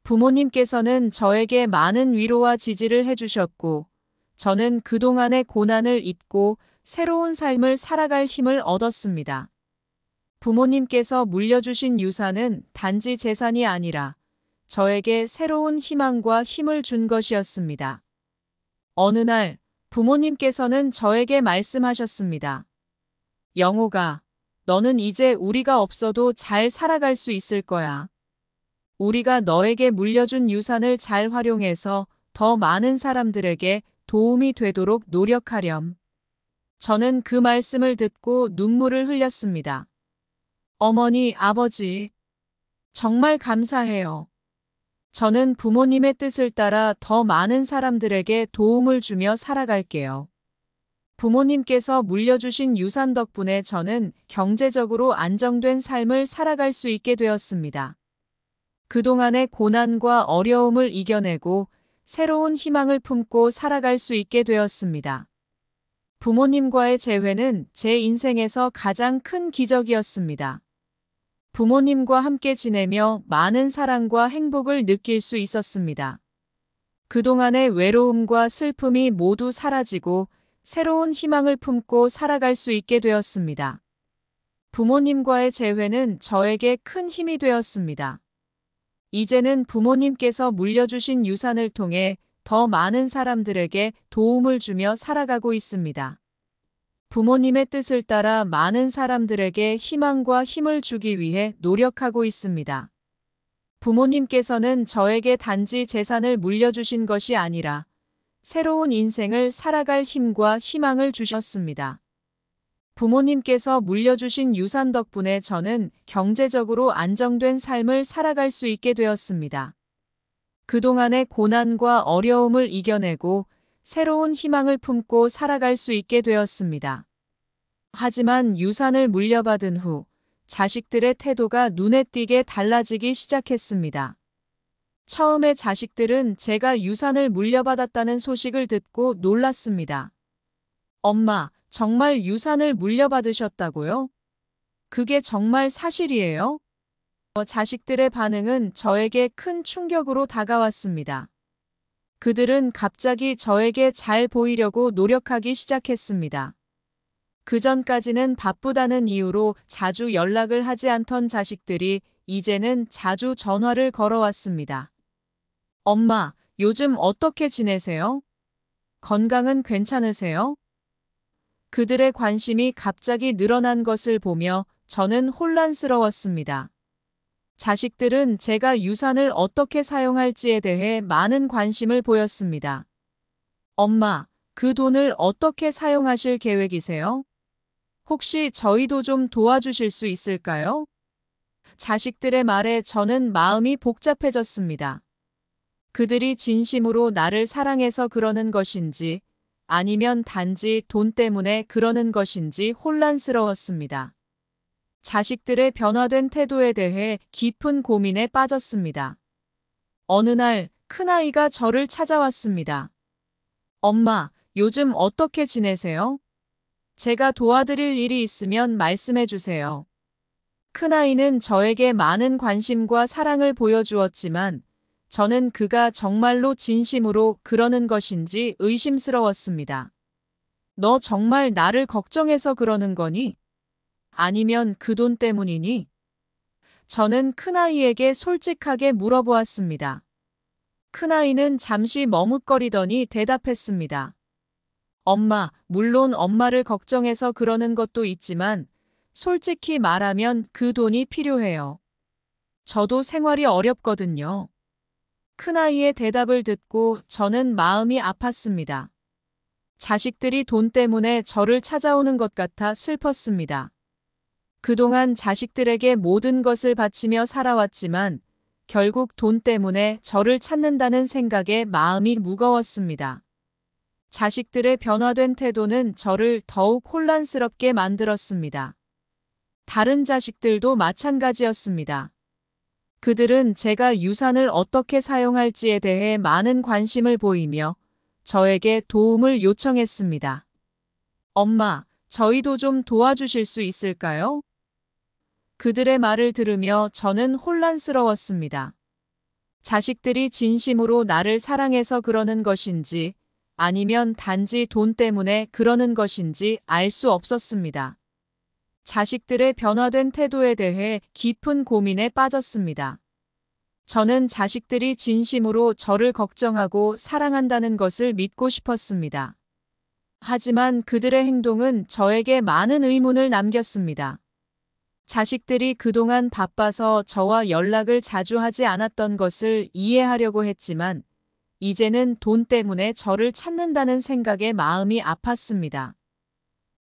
부모님께서는 저에게 많은 위로와 지지를 해주셨고, 저는 그동안의 고난을 잊고 새로운 삶을 살아갈 힘을 얻었습니다. 부모님께서 물려주신 유산은 단지 재산이 아니라 저에게 새로운 희망과 힘을 준 것이었습니다. 어느 날 부모님께서는 저에게 말씀하셨습니다. 영호가, 너는 이제 우리가 없어도 잘 살아갈 수 있을 거야. 우리가 너에게 물려준 유산을 잘 활용해서 더 많은 사람들에게 도움이 되도록 노력하렴. 저는 그 말씀을 듣고 눈물을 흘렸습니다. 어머니, 아버지, 정말 감사해요. 저는 부모님의 뜻을 따라 더 많은 사람들에게 도움을 주며 살아갈게요. 부모님께서 물려주신 유산 덕분에 저는 경제적으로 안정된 삶을 살아갈 수 있게 되었습니다. 그동안의 고난과 어려움을 이겨내고 새로운 희망을 품고 살아갈 수 있게 되었습니다. 부모님과의 재회는 제 인생에서 가장 큰 기적이었습니다. 부모님과 함께 지내며 많은 사랑과 행복을 느낄 수 있었습니다. 그동안의 외로움과 슬픔이 모두 사라지고 새로운 희망을 품고 살아갈 수 있게 되었습니다. 부모님과의 재회는 저에게 큰 힘이 되었습니다. 이제는 부모님께서 물려주신 유산을 통해 더 많은 사람들에게 도움을 주며 살아가고 있습니다. 부모님의 뜻을 따라 많은 사람들에게 희망과 힘을 주기 위해 노력하고 있습니다. 부모님께서는 저에게 단지 재산을 물려주신 것이 아니라 새로운 인생을 살아갈 힘과 희망을 주셨습니다. 부모님께서 물려주신 유산 덕분에 저는 경제적으로 안정된 삶을 살아갈 수 있게 되었습니다. 그동안의 고난과 어려움을 이겨내고 새로운 희망을 품고 살아갈 수 있게 되었습니다. 하지만 유산을 물려받은 후 자식들의 태도가 눈에 띄게 달라지기 시작했습니다. 처음에 자식들은 제가 유산을 물려받았다는 소식을 듣고 놀랐습니다. 엄마, 정말 유산을 물려받으셨다고요? 그게 정말 사실이에요? 자식들의 반응은 저에게 큰 충격으로 다가왔습니다. 그들은 갑자기 저에게 잘 보이려고 노력하기 시작했습니다. 그전까지는 바쁘다는 이유로 자주 연락을 하지 않던 자식들이 이제는 자주 전화를 걸어왔습니다. 엄마, 요즘 어떻게 지내세요? 건강은 괜찮으세요? 그들의 관심이 갑자기 늘어난 것을 보며 저는 혼란스러웠습니다. 자식들은 제가 유산을 어떻게 사용할지에 대해 많은 관심을 보였습니다. 엄마, 그 돈을 어떻게 사용하실 계획이세요? 혹시 저희도 좀 도와주실 수 있을까요? 자식들의 말에 저는 마음이 복잡해졌습니다. 그들이 진심으로 나를 사랑해서 그러는 것인지 아니면 단지 돈 때문에 그러는 것인지 혼란스러웠습니다. 자식들의 변화된 태도에 대해 깊은 고민에 빠졌습니다. 어느 날 큰아이가 저를 찾아왔습니다. 엄마, 요즘 어떻게 지내세요? 제가 도와드릴 일이 있으면 말씀해 주세요. 큰아이는 저에게 많은 관심과 사랑을 보여주었지만 저는 그가 정말로 진심으로 그러는 것인지 의심스러웠습니다. 너 정말 나를 걱정해서 그러는 거니? 아니면 그 돈 때문이니? 저는 큰아이에게 솔직하게 물어보았습니다. 큰아이는 잠시 머뭇거리더니 대답했습니다. 엄마, 물론 엄마를 걱정해서 그러는 것도 있지만 솔직히 말하면 그 돈이 필요해요. 저도 생활이 어렵거든요. 큰아이의 대답을 듣고 저는 마음이 아팠습니다. 자식들이 돈 때문에 저를 찾아오는 것 같아 슬펐습니다. 그동안 자식들에게 모든 것을 바치며 살아왔지만 결국 돈 때문에 저를 찾는다는 생각에 마음이 무거웠습니다. 자식들의 변화된 태도는 저를 더욱 혼란스럽게 만들었습니다. 다른 자식들도 마찬가지였습니다. 그들은 제가 유산을 어떻게 사용할지에 대해 많은 관심을 보이며 저에게 도움을 요청했습니다. 엄마, 저희도 좀 도와주실 수 있을까요? 그들의 말을 들으며 저는 혼란스러웠습니다. 자식들이 진심으로 나를 사랑해서 그러는 것인지 아니면 단지 돈 때문에 그러는 것인지 알 수 없었습니다. 자식들의 변화된 태도에 대해 깊은 고민에 빠졌습니다. 저는 자식들이 진심으로 저를 걱정하고 사랑한다는 것을 믿고 싶었습니다. 하지만 그들의 행동은 저에게 많은 의문을 남겼습니다. 자식들이 그동안 바빠서 저와 연락을 자주 하지 않았던 것을 이해하려고 했지만 이제는 돈 때문에 저를 찾는다는 생각에 마음이 아팠습니다.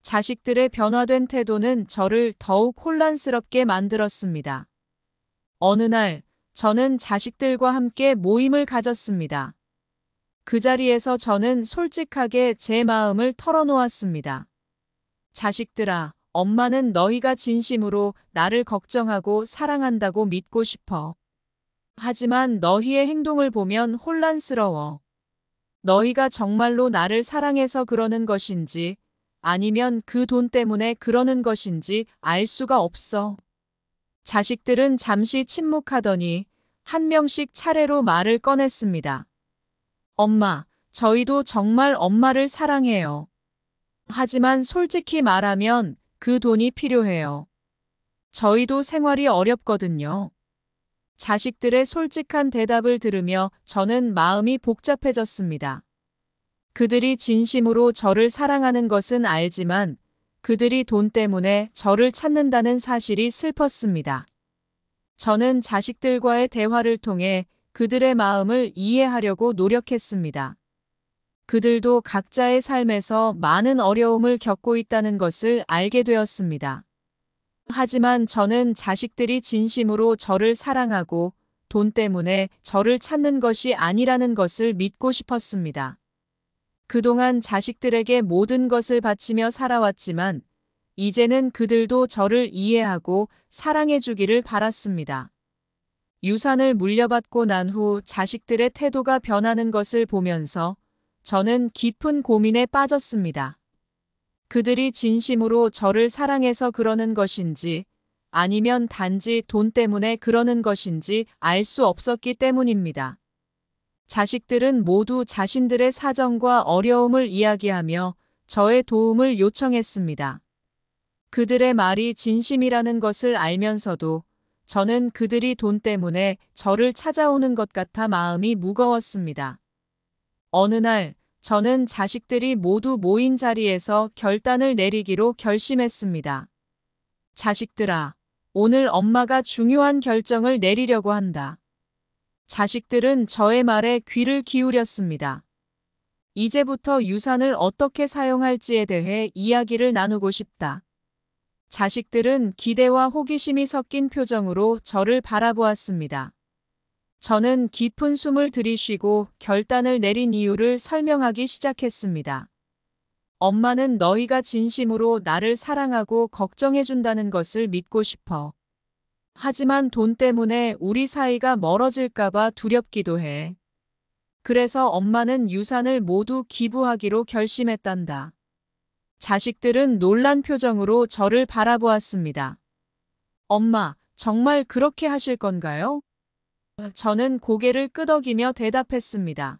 자식들의 변화된 태도는 저를 더욱 혼란스럽게 만들었습니다. 어느 날 저는 자식들과 함께 모임을 가졌습니다. 그 자리에서 저는 솔직하게 제 마음을 털어놓았습니다. 자식들아, 엄마는 너희가 진심으로 나를 걱정하고 사랑한다고 믿고 싶어. 하지만 너희의 행동을 보면 혼란스러워. 너희가 정말로 나를 사랑해서 그러는 것인지 아니면 그 돈 때문에 그러는 것인지 알 수가 없어. 자식들은 잠시 침묵하더니 한 명씩 차례로 말을 꺼냈습니다. 엄마, 저희도 정말 엄마를 사랑해요. 하지만 솔직히 말하면 그 돈이 필요해요. 저희도 생활이 어렵거든요. 자식들의 솔직한 대답을 들으며 저는 마음이 복잡해졌습니다. 그들이 진심으로 저를 사랑하는 것은 알지만 그들이 돈 때문에 저를 찾는다는 사실이 슬펐습니다. 저는 자식들과의 대화를 통해 그들의 마음을 이해하려고 노력했습니다. 그들도 각자의 삶에서 많은 어려움을 겪고 있다는 것을 알게 되었습니다. 하지만 저는 자식들이 진심으로 저를 사랑하고 돈 때문에 저를 찾는 것이 아니라는 것을 믿고 싶었습니다. 그동안 자식들에게 모든 것을 바치며 살아왔지만 이제는 그들도 저를 이해하고 사랑해 주기를 바랐습니다. 유산을 물려받고 난 후 자식들의 태도가 변하는 것을 보면서 저는 깊은 고민에 빠졌습니다. 그들이 진심으로 저를 사랑해서 그러는 것인지 아니면 단지 돈 때문에 그러는 것인지 알 수 없었기 때문입니다. 자식들은 모두 자신들의 사정과 어려움을 이야기하며 저의 도움을 요청했습니다. 그들의 말이 진심이라는 것을 알면서도 저는 그들이 돈 때문에 저를 찾아오는 것 같아 마음이 무거웠습니다. 어느 날 저는 자식들이 모두 모인 자리에서 결단을 내리기로 결심했습니다. 자식들아, 오늘 엄마가 중요한 결정을 내리려고 한다. 자식들은 저의 말에 귀를 기울였습니다. 이제부터 유산을 어떻게 사용할지에 대해 이야기를 나누고 싶다. 자식들은 기대와 호기심이 섞인 표정으로 저를 바라보았습니다. 저는 깊은 숨을 들이쉬고 결단을 내린 이유를 설명하기 시작했습니다. 엄마는 너희가 진심으로 나를 사랑하고 걱정해준다는 것을 믿고 싶어. 하지만 돈 때문에 우리 사이가 멀어질까봐 두렵기도 해. 그래서 엄마는 유산을 모두 기부하기로 결심했단다. 자식들은 놀란 표정으로 저를 바라보았습니다. 엄마, 정말 그렇게 하실 건가요? 저는 고개를 끄덕이며 대답했습니다.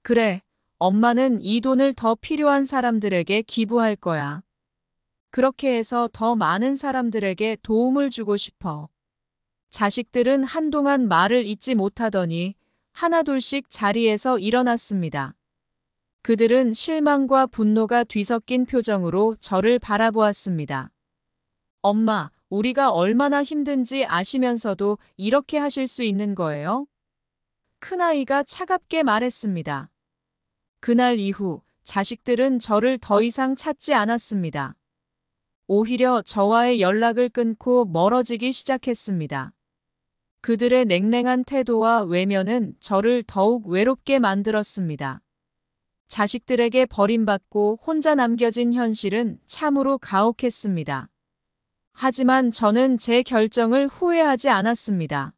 그래, 엄마는 이 돈을 더 필요한 사람들에게 기부할 거야. 그렇게 해서 더 많은 사람들에게 도움을 주고 싶어. 자식들은 한동안 말을 잇지 못하더니 하나둘씩 자리에서 일어났습니다. 그들은 실망과 분노가 뒤섞인 표정으로 저를 바라보았습니다. 엄마, 우리가 얼마나 힘든지 아시면서도 이렇게 하실 수 있는 거예요? 큰아이가 차갑게 말했습니다. 그날 이후 자식들은 저를 더 이상 찾지 않았습니다. 오히려 저와의 연락을 끊고 멀어지기 시작했습니다. 그들의 냉랭한 태도와 외면은 저를 더욱 외롭게 만들었습니다. 자식들에게 버림받고 혼자 남겨진 현실은 참으로 가혹했습니다. 하지만 저는 제 결정을 후회하지 않았습니다.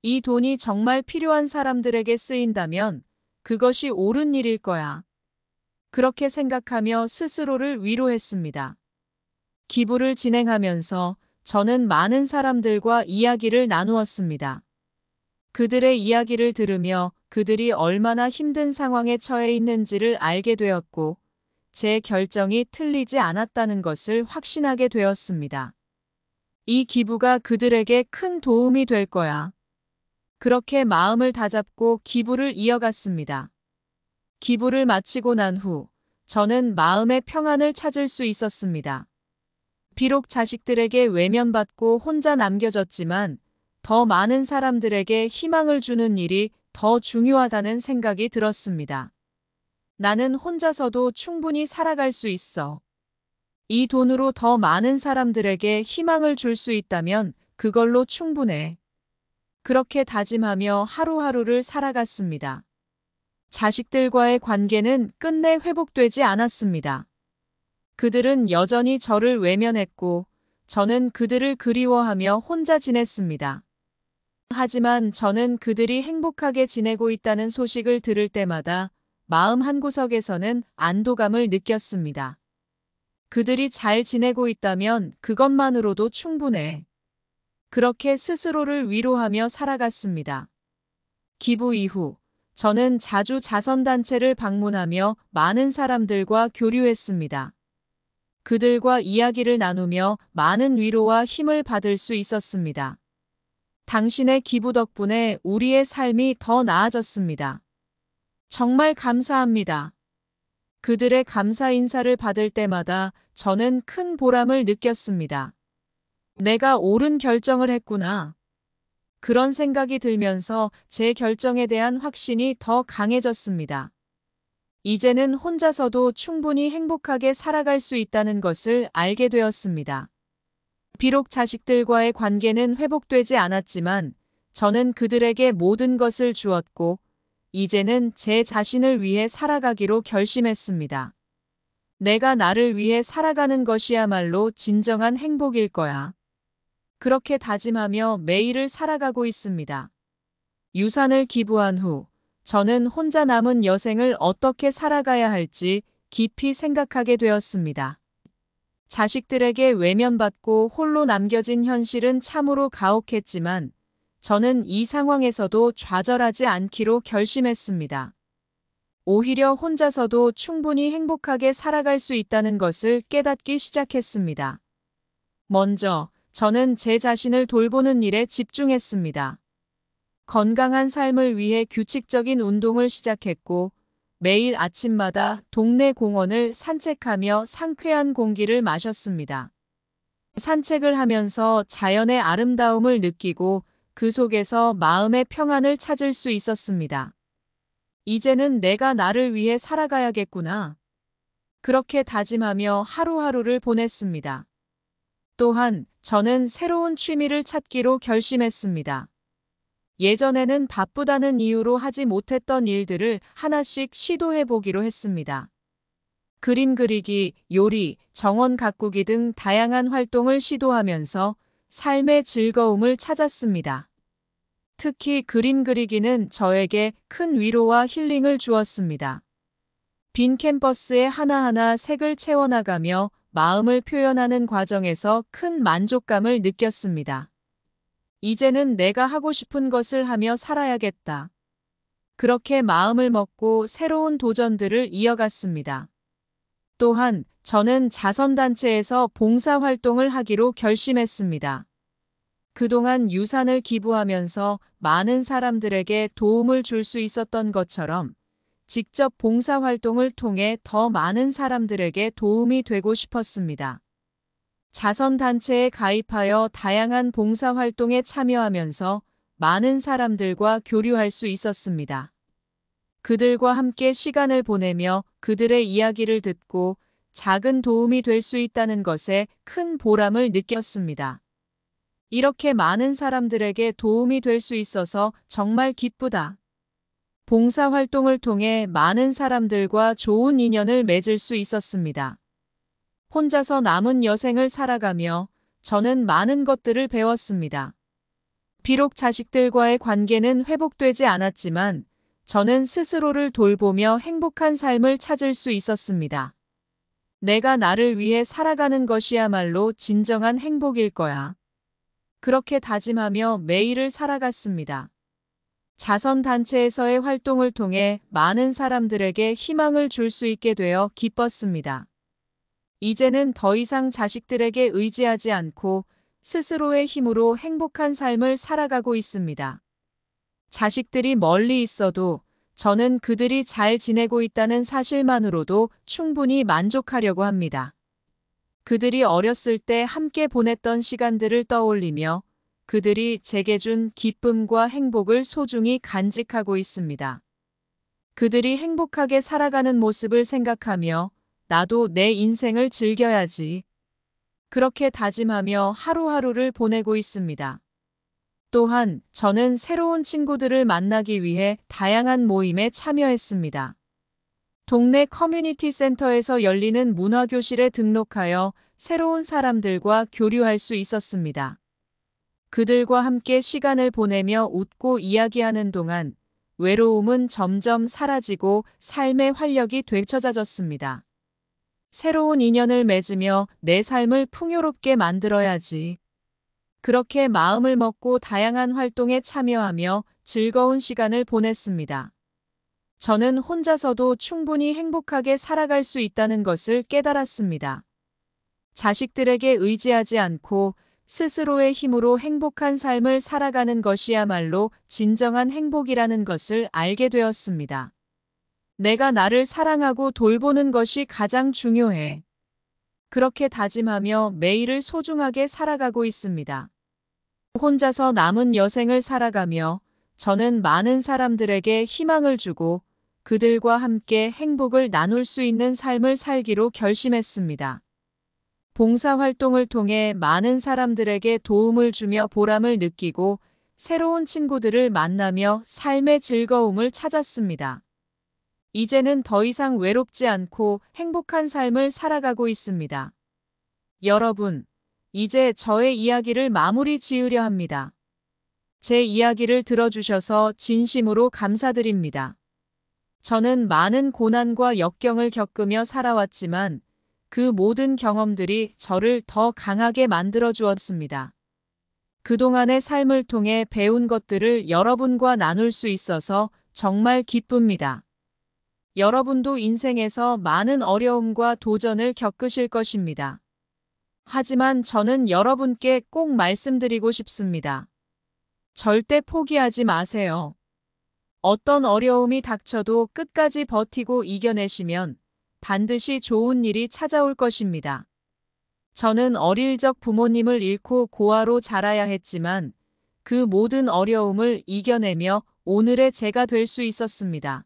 이 돈이 정말 필요한 사람들에게 쓰인다면 그것이 옳은 일일 거야. 그렇게 생각하며 스스로를 위로했습니다. 기부를 진행하면서 저는 많은 사람들과 이야기를 나누었습니다. 그들의 이야기를 들으며 그들이 얼마나 힘든 상황에 처해 있는지를 알게 되었고, 제 결정이 틀리지 않았다는 것을 확신하게 되었습니다. 이 기부가 그들에게 큰 도움이 될 거야. 그렇게 마음을 다잡고 기부를 이어갔습니다. 기부를 마치고 난 후, 저는 마음의 평안을 찾을 수 있었습니다. 비록 자식들에게 외면받고 혼자 남겨졌지만 더 많은 사람들에게 희망을 주는 일이 더 중요하다는 생각이 들었습니다. 나는 혼자서도 충분히 살아갈 수 있어. 이 돈으로 더 많은 사람들에게 희망을 줄 수 있다면 그걸로 충분해. 그렇게 다짐하며 하루하루를 살아갔습니다. 자식들과의 관계는 끝내 회복되지 않았습니다. 그들은 여전히 저를 외면했고 저는 그들을 그리워하며 혼자 지냈습니다. 하지만 저는 그들이 행복하게 지내고 있다는 소식을 들을 때마다 마음 한구석에서는 안도감을 느꼈습니다. 그들이 잘 지내고 있다면 그것만으로도 충분해. 그렇게 스스로를 위로하며 살아갔습니다. 기부 이후 저는 자주 자선단체를 방문하며 많은 사람들과 교류했습니다. 그들과 이야기를 나누며 많은 위로와 힘을 받을 수 있었습니다. 당신의 기부 덕분에 우리의 삶이 더 나아졌습니다. 정말 감사합니다. 그들의 감사 인사를 받을 때마다 저는 큰 보람을 느꼈습니다. 내가 옳은 결정을 했구나. 그런 생각이 들면서 제 결정에 대한 확신이 더 강해졌습니다. 이제는 혼자서도 충분히 행복하게 살아갈 수 있다는 것을 알게 되었습니다. 비록 자식들과의 관계는 회복되지 않았지만 저는 그들에게 모든 것을 주었고 이제는 제 자신을 위해 살아가기로 결심했습니다. 내가 나를 위해 살아가는 것이야말로 진정한 행복일 거야. 그렇게 다짐하며 매일을 살아가고 있습니다. 유산을 기부한 후 저는 혼자 남은 여생을 어떻게 살아가야 할지 깊이 생각하게 되었습니다. 자식들에게 외면받고 홀로 남겨진 현실은 참으로 가혹했지만 저는 이 상황에서도 좌절하지 않기로 결심했습니다. 오히려 혼자서도 충분히 행복하게 살아갈 수 있다는 것을 깨닫기 시작했습니다. 먼저 저는 제 자신을 돌보는 일에 집중했습니다. 건강한 삶을 위해 규칙적인 운동을 시작했고 매일 아침마다 동네 공원을 산책하며 상쾌한 공기를 마셨습니다. 산책을 하면서 자연의 아름다움을 느끼고 그 속에서 마음의 평안을 찾을 수 있었습니다. 이제는 내가 나를 위해 살아가야겠구나. 그렇게 다짐하며 하루하루를 보냈습니다. 또한 저는 새로운 취미를 찾기로 결심했습니다. 예전에는 바쁘다는 이유로 하지 못했던 일들을 하나씩 시도해 보기로 했습니다. 그림 그리기, 요리, 정원 가꾸기 등 다양한 활동을 시도하면서 삶의 즐거움을 찾았습니다. 특히 그림 그리기는 저에게 큰 위로와 힐링을 주었습니다. 빈 캔버스에 하나하나 색을 채워나가며 마음을 표현하는 과정에서 큰 만족감을 느꼈습니다. 이제는 내가 하고 싶은 것을 하며 살아야겠다. 그렇게 마음을 먹고 새로운 도전들을 이어갔습니다. 또한 저는 자선단체에서 봉사활동을 하기로 결심했습니다. 그동안 유산을 기부하면서 많은 사람들에게 도움을 줄 수 있었던 것처럼 직접 봉사활동을 통해 더 많은 사람들에게 도움이 되고 싶었습니다. 자선단체에 가입하여 다양한 봉사활동에 참여하면서 많은 사람들과 교류할 수 있었습니다. 그들과 함께 시간을 보내며 그들의 이야기를 듣고 작은 도움이 될 수 있다는 것에 큰 보람을 느꼈습니다. 이렇게 많은 사람들에게 도움이 될 수 있어서 정말 기쁘다. 봉사활동을 통해 많은 사람들과 좋은 인연을 맺을 수 있었습니다. 혼자서 남은 여생을 살아가며 저는 많은 것들을 배웠습니다. 비록 자식들과의 관계는 회복되지 않았지만 저는 스스로를 돌보며 행복한 삶을 찾을 수 있었습니다. 내가 나를 위해 살아가는 것이야말로 진정한 행복일 거야. 그렇게 다짐하며 매일을 살아갔습니다. 자선단체에서의 활동을 통해 많은 사람들에게 희망을 줄 수 있게 되어 기뻤습니다. 이제는 더 이상 자식들에게 의지하지 않고 스스로의 힘으로 행복한 삶을 살아가고 있습니다. 자식들이 멀리 있어도 저는 그들이 잘 지내고 있다는 사실만으로도 충분히 만족하려고 합니다. 그들이 어렸을 때 함께 보냈던 시간들을 떠올리며 그들이 제게 준 기쁨과 행복을 소중히 간직하고 있습니다. 그들이 행복하게 살아가는 모습을 생각하며 나도 내 인생을 즐겨야지. 그렇게 다짐하며 하루하루를 보내고 있습니다. 또한 저는 새로운 친구들을 만나기 위해 다양한 모임에 참여했습니다. 동네 커뮤니티 센터에서 열리는 문화교실에 등록하여 새로운 사람들과 교류할 수 있었습니다. 그들과 함께 시간을 보내며 웃고 이야기하는 동안 외로움은 점점 사라지고 삶의 활력이 되찾아졌습니다. 새로운 인연을 맺으며 내 삶을 풍요롭게 만들어야지. 그렇게 마음을 먹고 다양한 활동에 참여하며 즐거운 시간을 보냈습니다. 저는 혼자서도 충분히 행복하게 살아갈 수 있다는 것을 깨달았습니다. 자식들에게 의지하지 않고 스스로의 힘으로 행복한 삶을 살아가는 것이야말로 진정한 행복이라는 것을 알게 되었습니다. 내가 나를 사랑하고 돌보는 것이 가장 중요해. 그렇게 다짐하며 매일을 소중하게 살아가고 있습니다. 혼자서 남은 여생을 살아가며 저는 많은 사람들에게 희망을 주고 그들과 함께 행복을 나눌 수 있는 삶을 살기로 결심했습니다. 봉사활동을 통해 많은 사람들에게 도움을 주며 보람을 느끼고 새로운 친구들을 만나며 삶의 즐거움을 찾았습니다. 이제는 더 이상 외롭지 않고 행복한 삶을 살아가고 있습니다. 여러분, 이제 저의 이야기를 마무리 지으려 합니다. 제 이야기를 들어주셔서 진심으로 감사드립니다. 저는 많은 고난과 역경을 겪으며 살아왔지만 그 모든 경험들이 저를 더 강하게 만들어 주었습니다. 그동안의 삶을 통해 배운 것들을 여러분과 나눌 수 있어서 정말 기쁩니다. 여러분도 인생에서 많은 어려움과 도전을 겪으실 것입니다. 하지만 저는 여러분께 꼭 말씀드리고 싶습니다. 절대 포기하지 마세요. 어떤 어려움이 닥쳐도 끝까지 버티고 이겨내시면 반드시 좋은 일이 찾아올 것입니다. 저는 어릴 적 부모님을 잃고 고아로 자라야 했지만 그 모든 어려움을 이겨내며 오늘의 제가 될 수 있었습니다.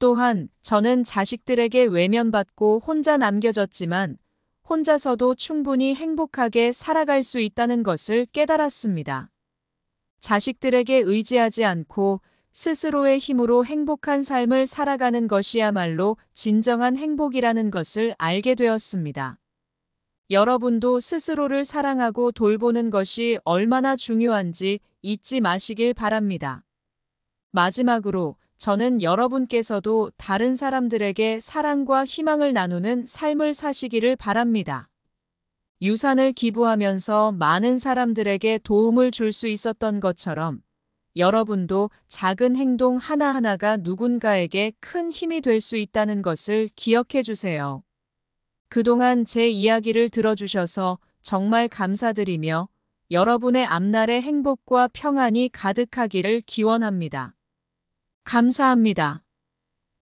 또한 저는 자식들에게 외면받고 혼자 남겨졌지만 혼자서도 충분히 행복하게 살아갈 수 있다는 것을 깨달았습니다. 자식들에게 의지하지 않고 스스로의 힘으로 행복한 삶을 살아가는 것이야말로 진정한 행복이라는 것을 알게 되었습니다. 여러분도 스스로를 사랑하고 돌보는 것이 얼마나 중요한지 잊지 마시길 바랍니다. 마지막으로 저는 여러분께서도 다른 사람들에게 사랑과 희망을 나누는 삶을 사시기를 바랍니다. 유산을 기부하면서 많은 사람들에게 도움을 줄 수 있었던 것처럼 여러분도 작은 행동 하나하나가 누군가에게 큰 힘이 될 수 있다는 것을 기억해 주세요. 그동안 제 이야기를 들어주셔서 정말 감사드리며 여러분의 앞날에 행복과 평안이 가득하기를 기원합니다. 감사합니다.